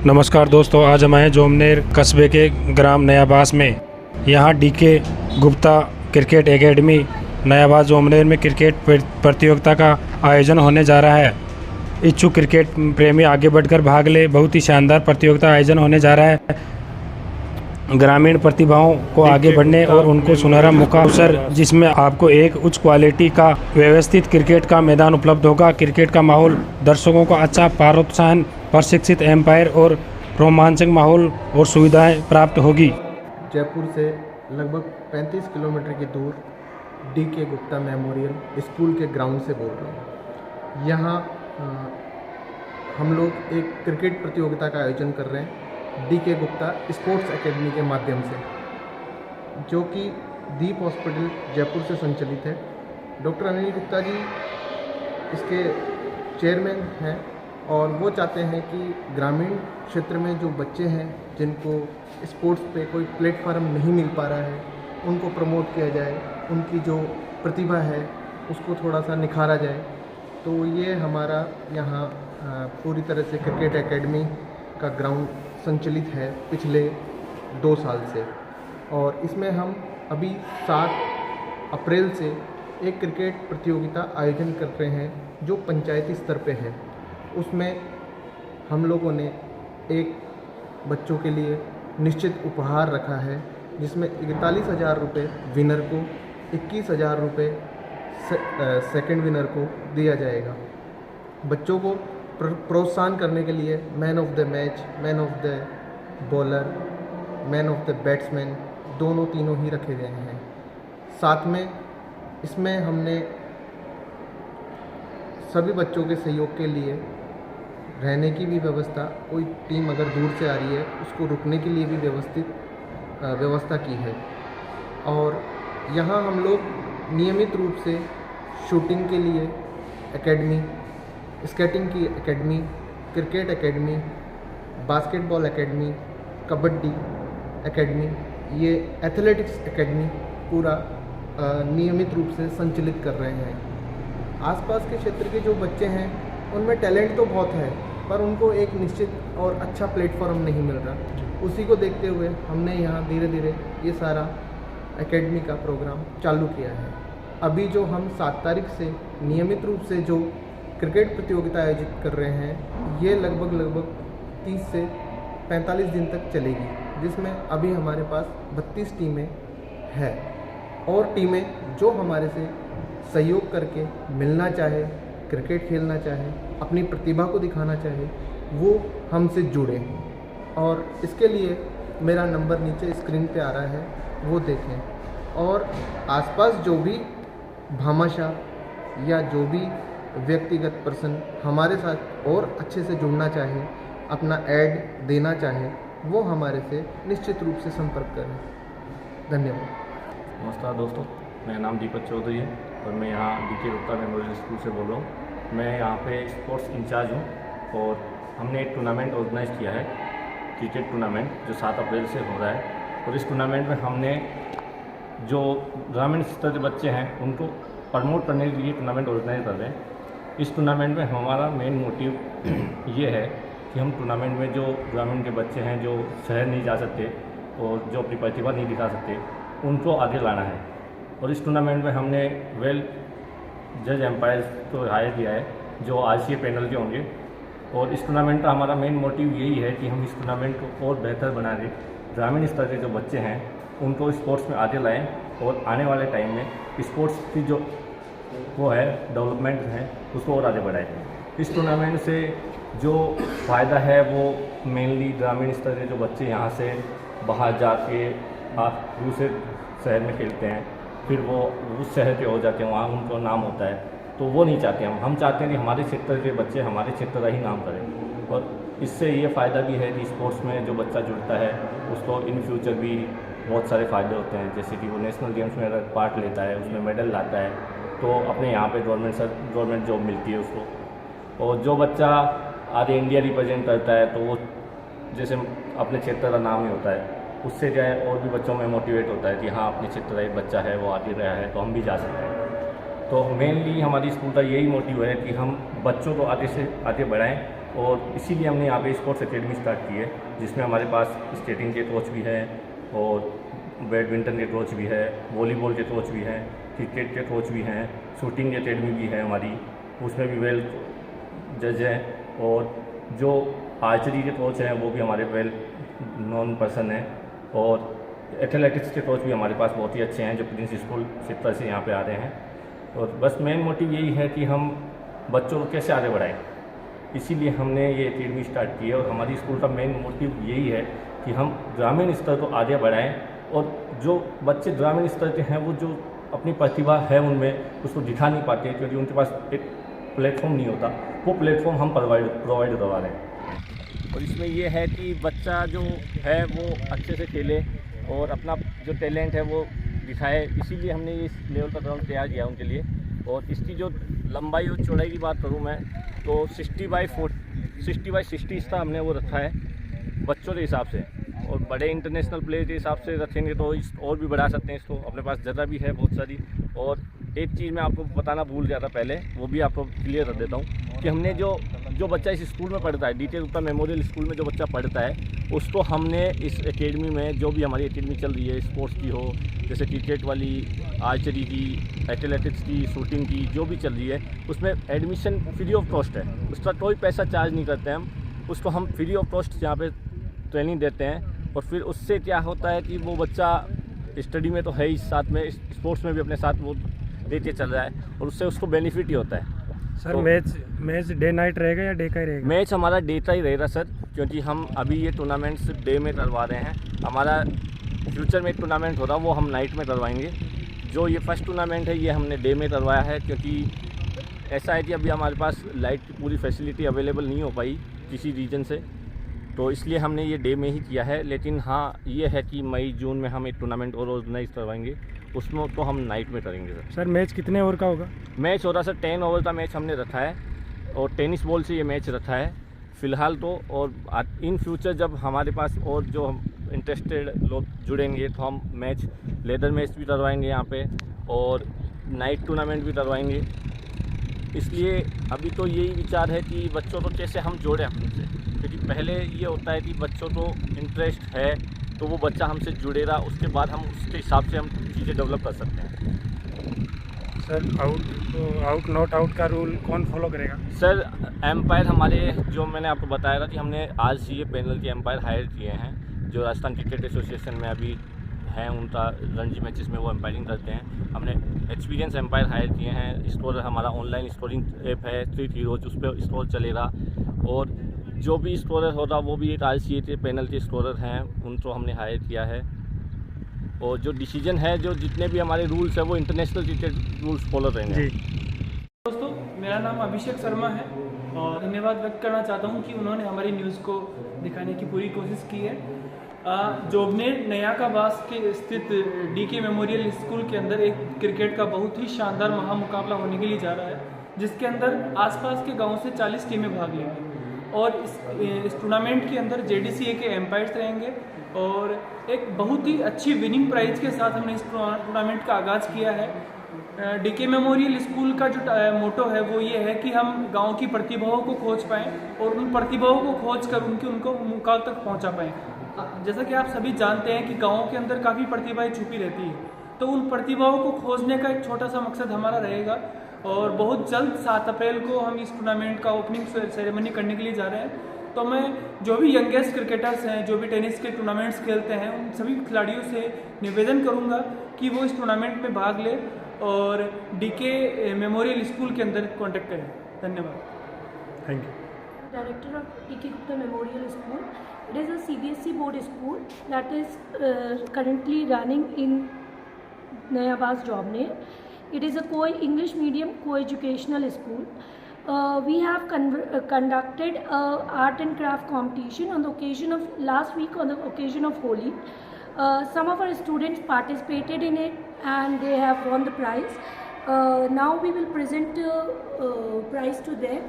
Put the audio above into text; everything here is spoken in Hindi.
नमस्कार दोस्तों, आज हम आए जोमनेर कस्बे के ग्राम नयाबास में। यहाँ DK Gupta cricket academy Nayabas Jobner में क्रिकेट प्रतियोगिता का आयोजन होने जा रहा है। इच्छुक क्रिकेट प्रेमी आगे बढ़कर भाग ले। बहुत ही शानदार प्रतियोगिता आयोजन होने जा रहा है। ग्रामीण प्रतिभाओं को आगे बढ़ने और उनको सुनहरा मौका अवसर, जिसमें आपको एक उच्च क्वालिटी का व्यवस्थित क्रिकेट का मैदान उपलब्ध होगा। क्रिकेट का माहौल, दर्शकों को अच्छा प्रोत्साहन, प्रशिक्षित एम्पायर और रोमांचक माहौल और सुविधाएं प्राप्त होगी। जयपुर से लगभग 35 किलोमीटर की दूर डीके गुप्ता मेमोरियल स्कूल के ग्राउंड से बोल रहा हूँ। यहाँ हम लोग एक क्रिकेट प्रतियोगिता का आयोजन कर रहे हैं डीके गुप्ता स्पोर्ट्स एकेडमी के माध्यम से, जो कि दीप हॉस्पिटल जयपुर से संचालित है। डॉक्टर अनिल गुप्ता जी इसके चेयरमैन हैं और वो चाहते हैं कि ग्रामीण क्षेत्र में जो बच्चे हैं जिनको स्पोर्ट्स पे कोई प्लेटफार्म नहीं मिल पा रहा है, उनको प्रमोट किया जाए, उनकी जो प्रतिभा है उसको थोड़ा सा निखारा जाए। तो ये हमारा यहाँ पूरी तरह से क्रिकेट एकेडमी का ग्राउंड संचालित है पिछले 2 साल से, और इसमें हम अभी 7 अप्रैल से एक क्रिकेट प्रतियोगिता आयोजन कर रहे हैं जो पंचायती स्तर पे है। उसमें हम लोगों ने एक बच्चों के लिए निश्चित उपहार रखा है, जिसमें 41,000 रुपये विनर को, 21,000 रुपये सेकेंड विनर को दिया जाएगा। बच्चों को प्रोत्साहन करने के लिए man of the match, man of the bowler, man of the batsman तीनों ही रखे गए हैं। साथ में इसमें हमने सभी बच्चों के सहयोग के लिए रहने की भी व्यवस्था, कोई टीम अगर दूर से आ रही है उसको रुकने के लिए भी व्यवस्था की है। और यहाँ हम लोग नियमित रूप से शूटिंग के लिए एकेडमी, स्केटिंग की academy, cricket academy, basketball academy, kabaddi academy, ये एथलेटिक्स एकेडमी पूरा नियमित रूप से संचालित कर रहे हैं। आसपास के क्षेत्र के जो बच्चे हैं उनमें टैलेंट तो बहुत है, पर उनको एक निश्चित और अच्छा प्लेटफॉर्म नहीं मिल रहा। उसी को देखते हुए हमने यहाँ धीरे धीरे ये सारा एकेडमी का प्रोग्राम चालू किया है। अभी जो हम 7 तारीख से नियमित रूप से जो क्रिकेट प्रतियोगिता आयोजित कर रहे हैं, ये लगभग 30 से 45 दिन तक चलेगी, जिसमें अभी हमारे पास 32 टीमें हैं। और टीमें जो हमारे से सहयोग करके मिलना चाहे, क्रिकेट खेलना चाहे, अपनी प्रतिभा को दिखाना चाहे, वो हमसे जुड़े। और इसके लिए मेरा नंबर नीचे स्क्रीन पे आ रहा है, वो देखें। और आसपास जो भी भामाशाह या जो भी व्यक्तिगत पर्सन हमारे साथ और अच्छे से जुड़ना चाहे, अपना ऐड देना चाहे, वो हमारे से निश्चित रूप से संपर्क करें। धन्यवाद। नमस्कार दोस्तों, मेरा नाम दीपक चौधरी है और मैं यहाँ डीके गुप्ता मेमोरियल स्कूल से बोल रहा हूँ। मैं यहाँ पे स्पोर्ट्स इंचार्ज हूँ और हमने एक टूर्नामेंट ऑर्गेनाइज़ किया है, क्रिकेट टूर्नामेंट, जो 7 अप्रैल से हो रहा है। और इस टूर्नामेंट में हमने जो ग्रामीण स्तर के बच्चे हैं उनको प्रमोट करने के लिए टूर्नामेंट ऑर्गेनाइज कर रहे हैं। इस टूर्नामेंट में हमारा मेन मोटिव ये है कि हम टूर्नामेंट में जो ग्रामीण के बच्चे हैं जो शहर नहीं जा सकते और जो अपनी प्रतिभा नहीं दिखा सकते, उनको आगे लाना है। और इस टूर्नामेंट में हमने वेल जज एम्पायर्स को हायर किया है जो आईसीए पैनल के होंगे। और इस टूर्नामेंट का हमारा मेन मोटिव यही है कि हम इस टूर्नामेंट को और बेहतर बना दें, ग्रामीण स्तर के जो बच्चे हैं उनको स्पोर्ट्स में आगे लाएँ और आने वाले टाइम में स्पोर्ट्स की जो वो है डेवलपमेंट है उसको और आगे बढ़ाए। इस टूर्नामेंट से जो फ़ायदा है वो मेनली ग्रामीण स्तर के जो बच्चे यहाँ से बाहर जाके दूसरे शहर में खेलते हैं, फिर वो उस शहर के हो जाते हैं, वहाँ उनको नाम होता है, तो वो नहीं चाहते हम चाहते हैं कि हमारे क्षेत्र के बच्चे हमारे क्षेत्र का ही नाम करें। और इससे ये फ़ायदा भी है कि स्पोर्ट्स में जो बच्चा जुड़ता है उसको इन फ्यूचर भी बहुत सारे फ़ायदे होते हैं, जैसे कि वो नेशनल गेम्स में अगर पार्ट लेता है, उसमें मेडल लाता है, तो अपने यहाँ पे गवर्नमेंट जॉब मिलती है उसको। और जो बच्चा आधे इंडिया रिप्रेजेंट करता है तो वो जैसे अपने क्षेत्र का नाम ही होता है, उससे क्या है और भी बच्चों में मोटिवेट होता है कि हाँ अपने क्षेत्र का एक बच्चा है वो आगे रहा है तो हम भी जा सकते हैं। तो मेनली हमारी स्कूल का यही मोटिव है कि हम बच्चों को आगे से आगे बढ़ाएं और इसीलिए हमने यहाँ पे स्पोर्ट्स एकेडमी स्टार्ट की है, जिसमें हमारे पास स्केटिंग के कोच भी हैं और बैडमिंटन के कोच भी है, वॉलीबॉल के कोच भी हैं, क्रिकेट के कोच भी हैं, शूटिंग की एकेडमी भी है हमारी, उसमें भी वेल जज हैं, और जो आर्चरी के कोच हैं वो भी हमारे वेल नॉन पर्सन हैं, और एथलेटिक्स के कोच भी हमारे पास बहुत ही अच्छे हैं जो प्रिंस स्कूल सितर से यहाँ पे आ रहे हैं। और बस मेन मोटिव यही है कि हम बच्चों को कैसे आगे बढ़ाएं, इसीलिए हमने ये एकेडमी स्टार्ट की है। और हमारी स्कूल का मेन मोटिव यही है कि हम ग्रामीण स्तर को आगे बढ़ाएं, और जो बच्चे ग्रामीण स्तर के हैं वो जो अपनी प्रतिभा है उनमें उसको दिखा नहीं पाते क्योंकि उनके पास एक प्लेटफॉर्म नहीं होता, वो प्लेटफॉर्म हम प्रोवाइड करवा रहे हैं। और इसमें ये है कि बच्चा जो है वो अच्छे से खेले और अपना जो टैलेंट है वो दिखाए, इसीलिए हमने इस लेवल का ग्राउंड तैयार किया उनके लिए। और इसकी जो लंबाई और चौड़ाई की बात करूँ मैं तो 60x60 इसका हमने वो रखा है बच्चों के हिसाब से, और बड़े इंटरनेशनल प्लेयर के हिसाब से रखेंगे तो और भी बढ़ा सकते हैं इसको। अपने पास जगह भी है बहुत सारी। और एक चीज़ मैं आपको बताना भूल गया था पहले, वो भी आपको क्लियर कर देता हूँ कि हमने जो बच्चा इस स्कूल में पढ़ता है, डीके गुप्ता मेमोरियल स्कूल में जो बच्चा पढ़ता है उसको हमने इस एकेडमी में, जो भी हमारी एकेडमी चल रही है स्पोर्ट्स की हो, जैसे क्रिकेट वाली, आर्चरी की, एथलेटिक्स की, शूटिंग की, जो भी चल रही है उसमें एडमिशन फ्री ऑफ कॉस्ट है, उसका कोई पैसा चार्ज नहीं करते हम, उसको हम फ्री ऑफ कॉस्ट यहाँ पे ट्रेनिंग देते हैं। और फिर उससे क्या होता है कि वो बच्चा स्टडी में तो है ही, साथ में स्पोर्ट्स में भी अपने साथ वो देते चल रहा है, और उससे उसको बेनिफिट ही होता है। सर तो मैच डे नाइट रहेगा या डे का ही रहेगा? मैच हमारा डे का ही रहेगा सर, क्योंकि हम अभी ये टूर्नामेंट सिर्फ डे में करवा रहे हैं। हमारा फ्यूचर में एक टूर्नामेंट होगा वो हम नाइट में करवाएंगे। जो ये फर्स्ट टूर्नामेंट है ये हमने डे में करवाया है, क्योंकि ऐसा है कि अभी हमारे पास लाइट की पूरी फैसिलिटी अवेलेबल नहीं हो पाई किसी रीजन से, तो इसलिए हमने ये डे में ही किया है। लेकिन हाँ ये है कि मई जून में हम एक टूर्नामेंट और ऑर्गेनाइज करवाएंगे, उसमें तो हम नाइट में करेंगे सर। सर मैच कितने ओवर का होगा? मैच हो रहा सर 10 ओवर का मैच हमने रखा है, और टेनिस बॉल से ये मैच रखा है फ़िलहाल तो। और इन फ्यूचर जब हमारे पास और जो हम इंटरेस्टेड लोग जुड़ेंगे तो हम मैच, लेदर मैच भी करवाएंगे यहाँ पे, और नाइट टूर्नामेंट भी करवाएंगे। इसलिए अभी तो यही विचार है कि बच्चों को कैसे हम जोड़ें अपने से, क्योंकि पहले ये होता है कि बच्चों को इंटरेस्ट है तो वो बच्चा हमसे जुड़ेगा, उसके बाद हम उसके हिसाब से हम चीज़ें डेवलप कर सकते हैं। सर आउट नॉट आउट का रूल कौन फॉलो करेगा? सर एम्पायर हमारे, जो मैंने आपको बताया था कि हमने RCA पैनल के एम्पायर हायर किए हैं, जो राजस्थान क्रिकेट एसोसिएशन में अभी हैं, उनका रणजी मैचेस में वो एम्पायरिंग करते हैं। हमने एक्सपीरियंस एम्पायर हायर किए हैं। स्कोर हमारा ऑनलाइन स्कोरिंग ऐप है स्ट्रीट हीरोज, उस पर स्कोर चलेगा, और जो भी स्कोरर होगा वो भी एक RCA के पैनल के स्कोरर हैं, उनको हमने हायर किया है। और जो डिसीजन है, जो जितने भी हमारे रूल्स हैं वो इंटरनेशनल क्रिकेट रूल्स फॉलो रहेंगे। दोस्तों मेरा नाम अभिषेक शर्मा है, और धन्यवाद व्यक्त करना चाहता हूं कि उन्होंने हमारी न्यूज़ को दिखाने की पूरी कोशिश की है। जोबनेर नयाकाबास के स्थित डीके मेमोरियल स्कूल के अंदर एक क्रिकेट का बहुत ही शानदार महामुकाबला होने के लिए जा रहा है, जिसके अंदर आसपास के गाँव से 40 टीमें भाग लेंगी। और इस टूर्नामेंट के अंदर JDCA के एम्पायर्स रहेंगे, और एक बहुत ही अच्छी विनिंग प्राइज के साथ हमने इस टूर्नामेंट का आगाज़ किया है। डीके मेमोरियल स्कूल का जो मोटो है वो ये है कि हम गांव की प्रतिभाओं को खोज पाएँ और उन प्रतिभाओं को खोज कर उनको मुकाम तक पहुंचा पाएँ। जैसा कि आप सभी जानते हैं कि गाँव के अंदर काफ़ी प्रतिभाएं छुपी रहती है, तो उन प्रतिभाओं को खोजने का एक छोटा सा मकसद हमारा रहेगा। और बहुत जल्द 7 अप्रैल को हम इस टूर्नामेंट का ओपनिंग सेरेमनी करने के लिए जा रहे हैं। तो मैं जो भी यंगेस्ट क्रिकेटर्स हैं, जो भी टेनिस के टूर्नामेंट्स खेलते हैं, उन सभी खिलाड़ियों से निवेदन करूंगा कि वो इस टूर्नामेंट में भाग ले और डीके मेमोरियल स्कूल के अंदर कांटेक्ट करें। धन्यवाद। Thank you. Director of D.K. Gupta Memorial School. It is a CBSE board school that is currently running in Nayabas Jobner. It is a English medium co-educational school. We have conducted art and craft competition on the occasion of last week, on the occasion of Holi. Some of our students participated in it and they have won the prize. Now we will present prize to them.